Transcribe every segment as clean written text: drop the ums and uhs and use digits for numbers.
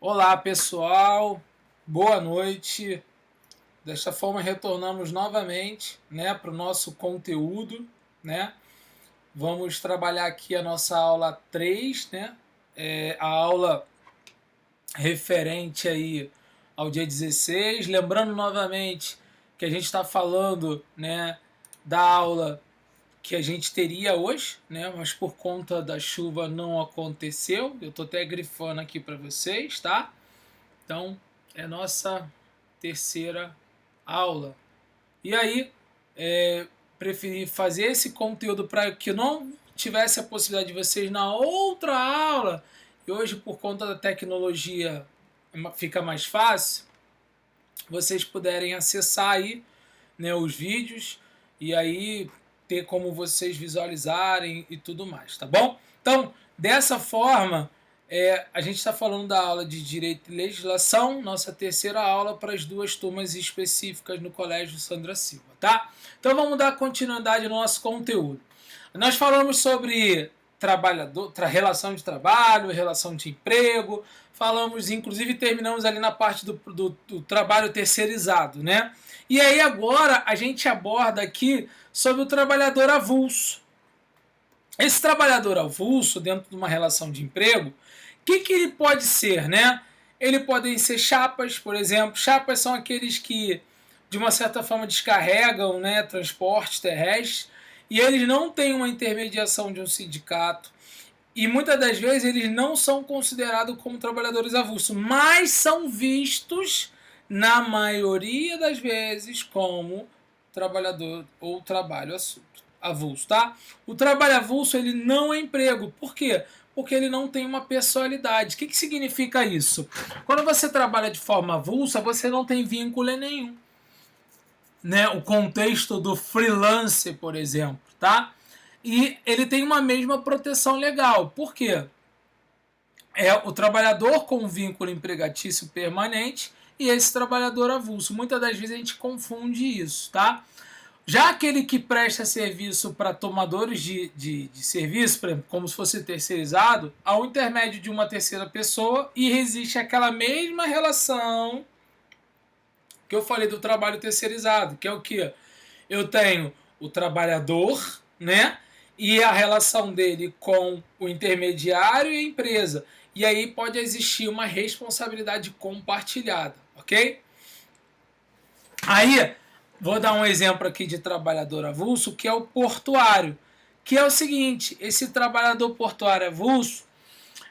Olá pessoal, boa noite. Desta forma retornamos novamente, para o nosso conteúdo, né? Vamos trabalhar aqui a nossa aula 3, né? A aula referente aí ao dia 16. Lembrando novamente que a gente está falando, né, da aula que a gente teria hoje, né? Mas por conta da chuva não aconteceu. Eu estou até grifando aqui para vocês, tá? Então, é nossa terceira aula. E aí, preferi fazer esse conteúdo para que não tivesse a possibilidade de vocês na outra aula, e hoje, por conta da tecnologia, fica mais fácil, vocês puderem acessar aí, né, os vídeos e aí ter como vocês visualizarem e tudo mais, tá bom? Então, dessa forma, a gente está falando da aula de Direito e Legislação, nossa terceira aula para as duas turmas específicas no Colégio Sandra Silva, tá? Então vamos dar continuidade no nosso conteúdo. Nós falamos sobre relação de trabalho, relação de emprego, falamos, inclusive terminamos ali na parte do trabalho terceirizado, né? E aí agora a gente aborda aqui sobre o trabalhador avulso. Esse trabalhador avulso, dentro de uma relação de emprego, o que ele pode ser, né? Ele podem ser chapas, por exemplo. Chapas são aqueles que, de uma certa forma, descarregam, né, transportes terrestres, e eles não têm uma intermediação de um sindicato. E muitas das vezes eles não são considerados como trabalhadores avulsos, mas são vistos, na maioria das vezes, como trabalhador ou trabalho avulso, tá? O trabalho avulso, ele não é emprego. Por quê? Porque ele não tem uma pessoalidade. O que significa isso? Quando você trabalha de forma avulsa, você não tem vínculo nenhum, né? O contexto do freelance, por exemplo, tá? E ele tem uma mesma proteção legal. Por quê? É o trabalhador com vínculo empregatício permanente e esse trabalhador avulso. Muitas das vezes a gente confunde isso, tá? Já aquele que presta serviço para tomadores de serviço, por exemplo, como se fosse terceirizado, ao intermédio de uma terceira pessoa, e existe aquela mesma relação que eu falei do trabalho terceirizado, que é o que? Eu tenho o trabalhador, né? E a relação dele com o intermediário e a empresa. E aí pode existir uma responsabilidade compartilhada, ok? Aí, vou dar um exemplo aqui de trabalhador avulso, que é o portuário. Que é o seguinte, esse trabalhador portuário avulso,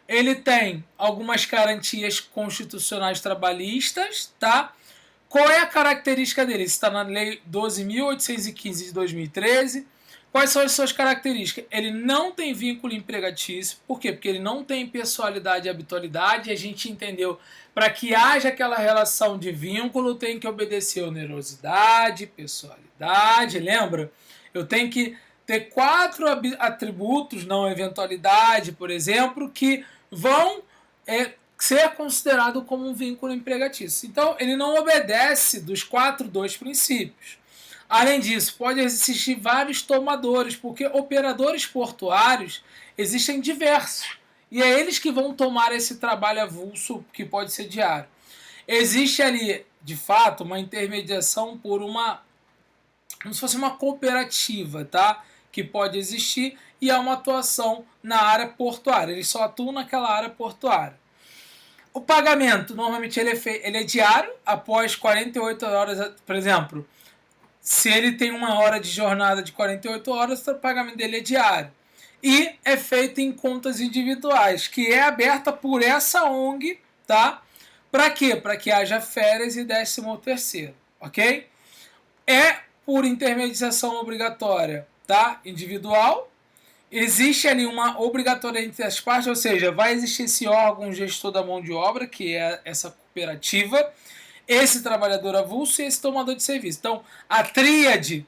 ele tem algumas garantias constitucionais trabalhistas, tá? Qual é a característica dele? Isso está na Lei 12.815 de 2013. Quais são as suas características? Ele não tem vínculo empregatício. Por quê? Porque ele não tem pessoalidade e habitualidade. A gente entendeu, para que haja aquela relação de vínculo, tem que obedecer onerosidade, pessoalidade. Lembra? Eu tenho que ter 4 atributos, não eventualidade, por exemplo, que vão ser considerado como um vínculo empregatício. Então, ele não obedece dos 2 princípios. Além disso, pode existir vários tomadores, porque operadores portuários existem diversos. E é eles que vão tomar esse trabalho avulso, que pode ser diário. Existe ali, de fato, uma intermediação por como se fosse uma cooperativa, tá? Que pode existir, e há uma atuação na área portuária. Eles só atuam naquela área portuária. O pagamento, normalmente, ele é diário, após 48 horas, por exemplo. Se ele tem uma hora de jornada de 48 horas, o pagamento dele é diário. E é feito em contas individuais, que é aberta por essa ONG, tá? Para quê? Para que haja férias e 13º, ok? É por intermediação obrigatória, tá? Individual. Existe ali uma obrigatoriedade entre as partes, ou seja, vai existir esse órgão gestor da mão de obra, que é essa cooperativa, esse trabalhador avulso e esse tomador de serviço. Então, a tríade,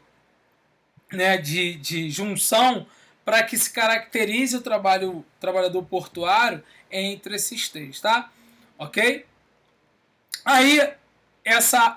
né, de junção para que se caracterize o trabalhador portuário entre esses 3, tá? Ok? Aí,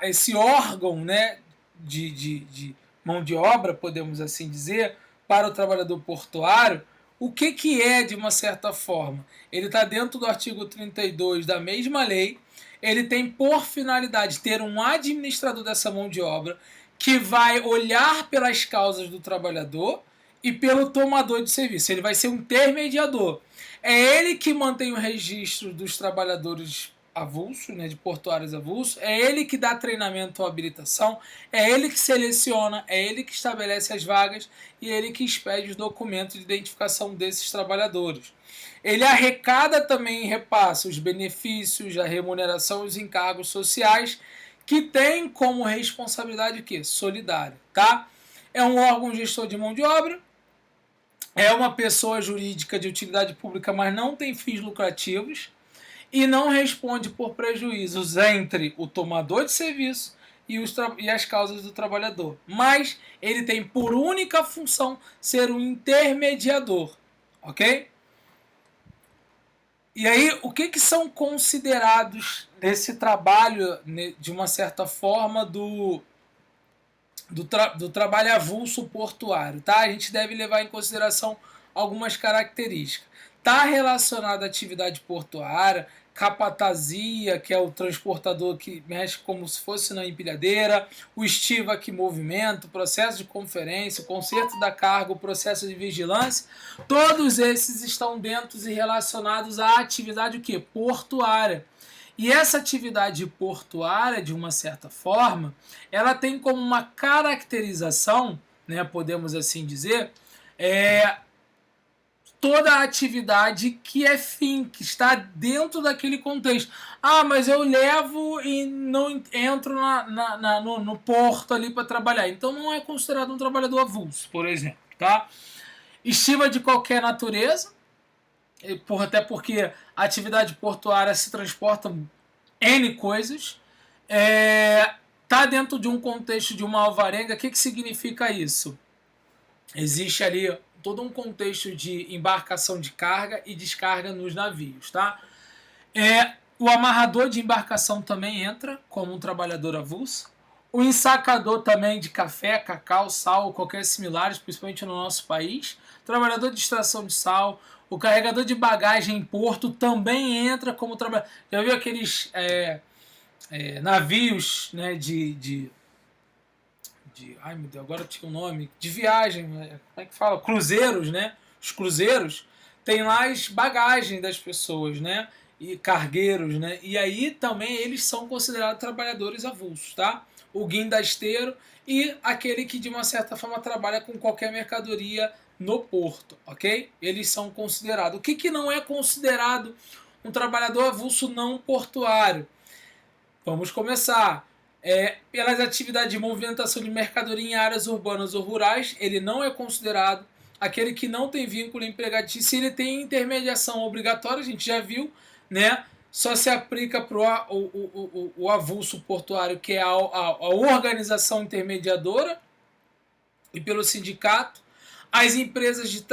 esse órgão, né, de mão de obra, podemos assim dizer, para o trabalhador portuário, O que é, de uma certa forma? Ele está dentro do artigo 32 da mesma lei. Ele tem por finalidade ter um administrador dessa mão de obra que vai olhar pelas causas do trabalhador e pelo tomador de serviço. Ele vai ser um intermediador. É ele que mantém o registro dos trabalhadores avulsos, né, de portuários avulsos, é ele que dá treinamento ou habilitação, é ele que seleciona, é ele que estabelece as vagas e é ele que expede os documentos de identificação desses trabalhadores. Ele arrecada também e repassa os benefícios, a remuneração e os encargos sociais que tem como responsabilidade o quê? Solidária, tá? É um órgão gestor de mão de obra, é uma pessoa jurídica de utilidade pública, mas não tem fins lucrativos e não responde por prejuízos entre o tomador de serviço e as causas do trabalhador. Mas ele tem por única função ser um intermediador, ok? E aí, o que são considerados nesse trabalho, de uma certa forma, do trabalho avulso portuário, tá? A gente deve levar em consideração algumas características. Está relacionado à atividade portuária, capatazia, que é o transportador que mexe como se fosse na empilhadeira, o estiva que movimenta, o processo de conferência, o conserto da carga, o processo de vigilância, todos esses estão dentro e relacionados à atividade o quê? Portuária. E essa atividade portuária, de uma certa forma, ela tem como uma caracterização, né, podemos assim dizer, toda a atividade que é fim, que está dentro daquele contexto. Ah, mas eu levo e não entro no porto ali para trabalhar. Então não é considerado um trabalhador avulso, por exemplo. Tá? Estiva de qualquer natureza, até porque a atividade portuária se transporta N coisas. Tá dentro de um contexto de uma alvarenga. O que significa isso? Existe ali todo um contexto de embarcação de carga e descarga nos navios, tá? O amarrador de embarcação também entra como um trabalhador avulso. O ensacador também de café, cacau, sal, qualquer similares, principalmente no nosso país. Trabalhador de extração de sal. O carregador de bagagem em porto também entra como trabalhador. Já viu aqueles navios, né, ai meu Deus, agora tinha um nome, de viagem, como é que fala? Cruzeiros, né? Os cruzeiros tem lá as bagagens das pessoas, né? E cargueiros, né? E aí também eles são considerados trabalhadores avulsos, tá? O guindasteiro e aquele que de uma certa forma trabalha com qualquer mercadoria no porto, ok? Eles são considerados. O que não é considerado um trabalhador avulso não portuário? Vamos começar. Pelas atividades de movimentação de mercadoria em áreas urbanas ou rurais, ele não é considerado. Aquele que não tem vínculo empregatício, se ele tem intermediação obrigatória, a gente já viu, né? Só se aplica para o avulso portuário, que é a organização intermediadora, e pelo sindicato. As empresas de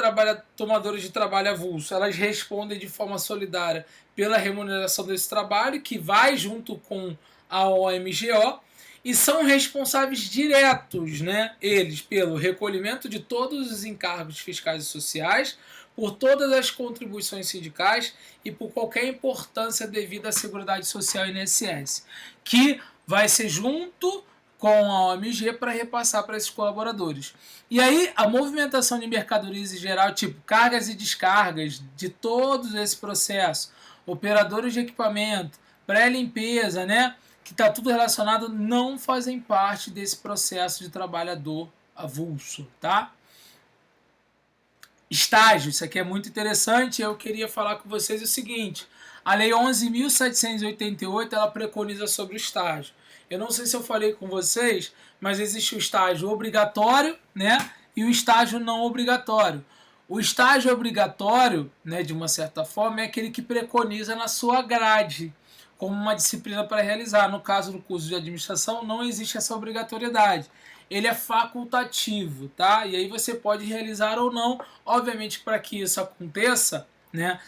tomadores de trabalho avulso, elas respondem de forma solidária pela remuneração desse trabalho, que vai junto com a OMGO, e são responsáveis diretos, né, eles, pelo recolhimento de todos os encargos fiscais e sociais, por todas as contribuições sindicais e por qualquer importância devida à Seguridade Social e INSS, que vai ser junto com a OMG para repassar para esses colaboradores. E aí, a movimentação de mercadorias em geral, tipo cargas e descargas de todo esse processo, operadores de equipamento, pré-limpeza, né, que está tudo relacionado, não fazem parte desse processo de trabalhador avulso, tá? Estágio, isso aqui é muito interessante. Eu queria falar com vocês o seguinte: a Lei 11.788 ela preconiza sobre o estágio. Eu não sei se eu falei com vocês, mas existe o estágio obrigatório, né, e o estágio não obrigatório. O estágio obrigatório, né, de uma certa forma, é aquele que preconiza na sua grade como uma disciplina para realizar. No caso do curso de administração, não existe essa obrigatoriedade. Ele é facultativo, tá? E aí você pode realizar ou não. Obviamente, para que isso aconteça, né,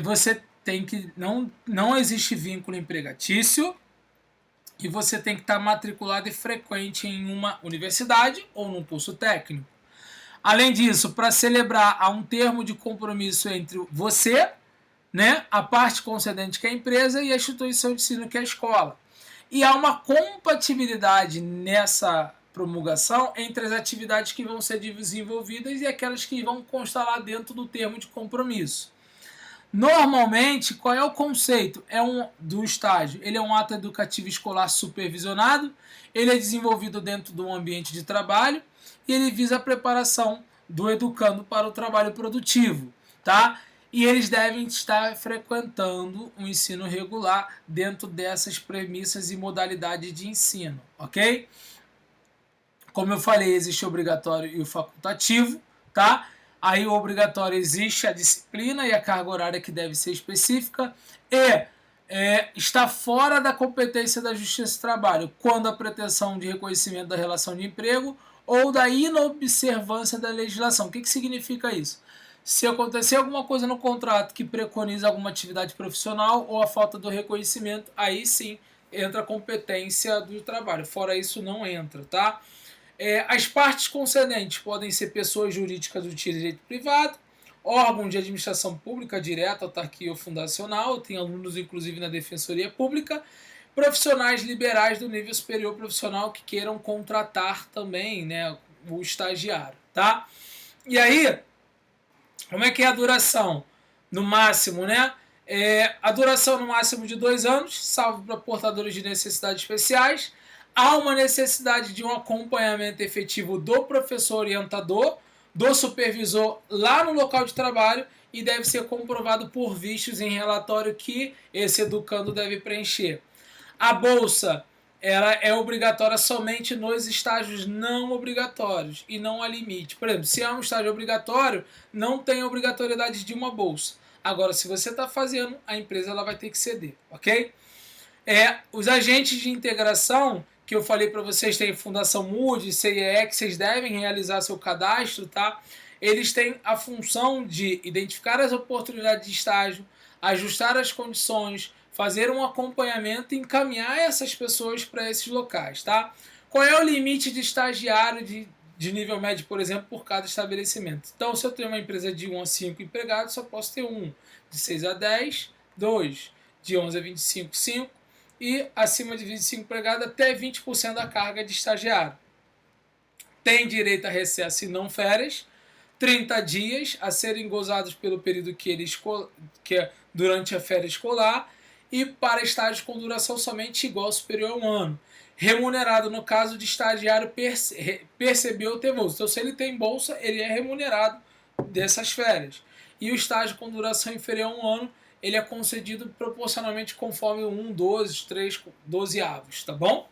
você tem que não existe vínculo empregatício e você tem que estar matriculado e frequente em uma universidade ou num curso técnico. Além disso, para celebrar, há um termo de compromisso entre você, né, a parte concedente, que é a empresa, e a instituição de ensino, que é a escola. E há uma compatibilidade nessa promulgação entre as atividades que vão ser desenvolvidas e aquelas que vão constar lá dentro do termo de compromisso. Normalmente, qual é o conceito do estágio? Ele é um ato educativo escolar supervisionado, ele é desenvolvido dentro de um ambiente de trabalho e ele visa a preparação do educando para o trabalho produtivo, tá? E eles devem estar frequentando um ensino regular dentro dessas premissas e modalidades de ensino, ok? Como eu falei, existe o obrigatório e o facultativo, tá? Aí o obrigatório existe a disciplina e a carga horária que deve ser específica e está fora da competência da Justiça do Trabalho quando a pretensão de reconhecimento da relação de emprego ou da inobservância da legislação. O que significa isso? Se acontecer alguma coisa no contrato que preconiza alguma atividade profissional ou a falta do reconhecimento, aí sim entra a competência do trabalho. Fora isso, não entra, tá? As partes concedentes podem ser pessoas jurídicas do direito privado, órgão de administração pública direta, autarquia ou fundacional, tem alunos inclusive na Defensoria Pública, profissionais liberais do nível superior profissional que queiram contratar também, né, o estagiário, tá? E aí, como é que é a duração? No máximo, né? A duração no máximo de 2 anos, salvo para portadores de necessidades especiais. Há uma necessidade de um acompanhamento efetivo do professor orientador, do supervisor lá no local de trabalho e deve ser comprovado por vistos em relatório que esse educando deve preencher. A bolsa ela é obrigatória somente nos estágios não obrigatórios e não há limite. Por exemplo, se é um estágio obrigatório, não tem obrigatoriedade de uma bolsa. Agora, se você está fazendo, a empresa ela vai ter que ceder, ok? Os agentes de integração que eu falei para vocês, tem Fundação Mood, CIE, que vocês devem realizar seu cadastro, tá? Eles têm a função de identificar as oportunidades de estágio, ajustar as condições, fazer um acompanhamento e encaminhar essas pessoas para esses locais, tá? Qual é o limite de estagiário de nível médio, por exemplo, por cada estabelecimento? Então, se eu tenho uma empresa de 1 a 5 empregados, só posso ter 1, de 6 a 10, 2, de 11 a 25, 5, e acima de 25 empregados até 20% da carga de estagiário. Tem direito a recesso e não férias, 30 dias a serem gozados pelo período que é durante a férias escolar, e para estágios com duração somente igual ou superior a 1 ano. Remunerado no caso de estagiário perceber ou ter bolsa. Então, se ele tem bolsa, ele é remunerado dessas férias. E o estágio com duração inferior a 1 ano, ele é concedido proporcionalmente conforme 1, 12, 3, 12 avos, tá bom?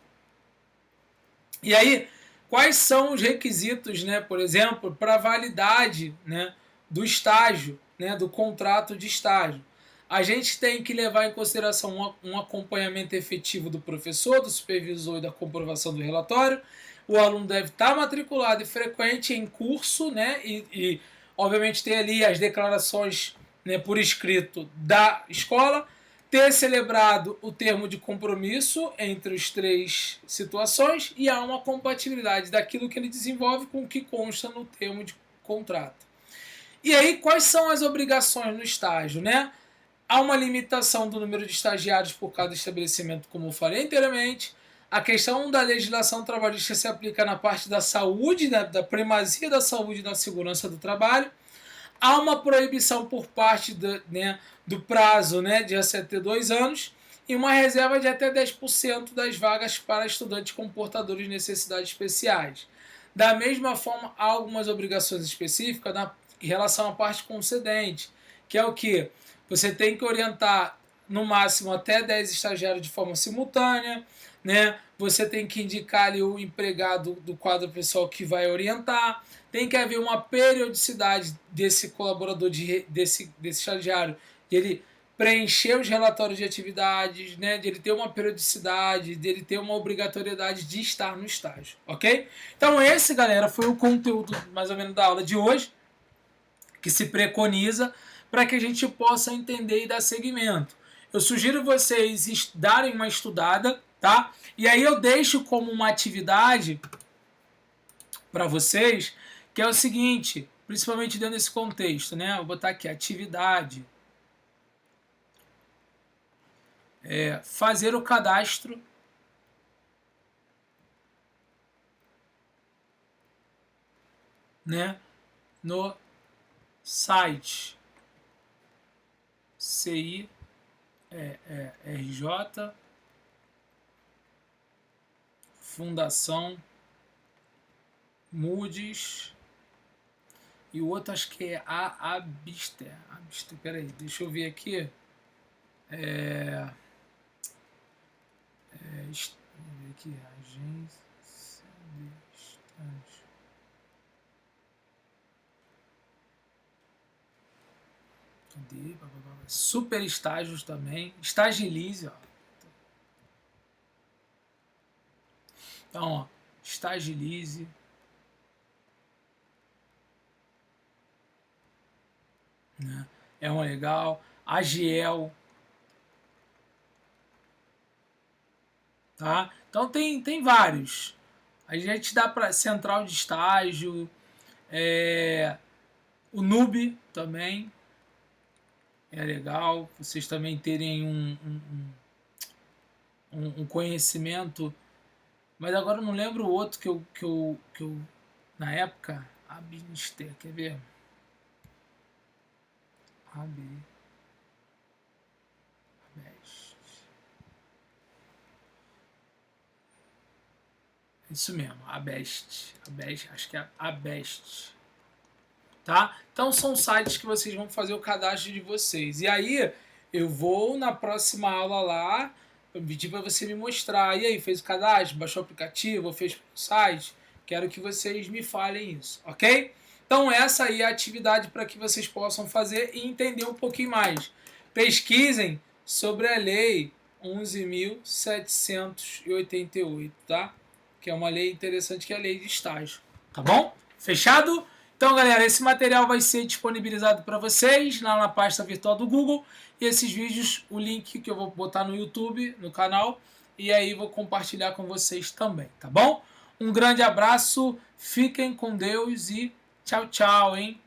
E aí, quais são os requisitos, né, por exemplo, para validade, né, do estágio, né, do contrato de estágio? A gente tem que levar em consideração um acompanhamento efetivo do professor, do supervisor e da comprovação do relatório. O aluno deve estar matriculado e frequente em curso, né, e obviamente ter ali as declarações, né, por escrito da escola, ter celebrado o termo de compromisso entre as 3 situações e há uma compatibilidade daquilo que ele desenvolve com o que consta no termo de contrato. E aí, quais são as obrigações no estágio, né? Há uma limitação do número de estagiários por cada estabelecimento, como eu falei anteriormente. A questão da legislação trabalhista se aplica na parte da saúde, da primazia da saúde e da segurança do trabalho. Há uma proibição por parte do prazo, né, de até 2 anos e uma reserva de até 10% das vagas para estudantes com portadores de necessidades especiais. Da mesma forma, há algumas obrigações específicas em relação à parte concedente, que é o que? Você tem que orientar no máximo até 10 estagiários de forma simultânea, né? Você tem que indicar ali o empregado do quadro pessoal que vai orientar, tem que haver uma periodicidade desse colaborador, desse estagiário, de ele preencher os relatórios de atividades, né? De ele ter uma periodicidade, de ele ter uma obrigatoriedade de estar no estágio, ok? Então esse, galera, foi o conteúdo mais ou menos da aula de hoje, que se preconiza para que a gente possa entender e dar seguimento. Eu sugiro vocês darem uma estudada, tá? E aí eu deixo como uma atividade para vocês que é o seguinte, principalmente dentro desse contexto, né? Vou botar aqui, atividade. Fazer o cadastro né, no site CIRJ Fundação Moody's e o outro acho que é a Abister. Peraí, deixa eu ver aqui. Vamos ver aqui, agência de estágio. Cadê? Super estágios também. Estagilize, ó. Então, ó, Estagilize. Né? É um legal. Agiel. Tá? Então tem vários. A gente dá para central de estágio, o Nube também é legal. Vocês também terem um conhecimento. Mas agora eu não lembro o outro que eu na época, Abinister, quer ver? Isso mesmo, Abest, acho que é Abest. Tá? Então são sites que vocês vão fazer o cadastro de vocês. E aí eu vou na próxima aula lá, eu pedi para você me mostrar. E aí, fez o cadastro, baixou o aplicativo, fez o site? Quero que vocês me falem isso, ok? Então essa aí é a atividade para que vocês possam fazer e entender um pouquinho mais. Pesquisem sobre a lei 11.788, tá? Que é uma lei interessante, que é a lei de estágio. Tá bom? Fechado? Então, galera, esse material vai ser disponibilizado para vocês lá na pasta virtual do Google. E esses vídeos, o link que eu vou botar no YouTube, no canal, e aí vou compartilhar com vocês também, tá bom? Um grande abraço, fiquem com Deus e tchau, tchau, hein?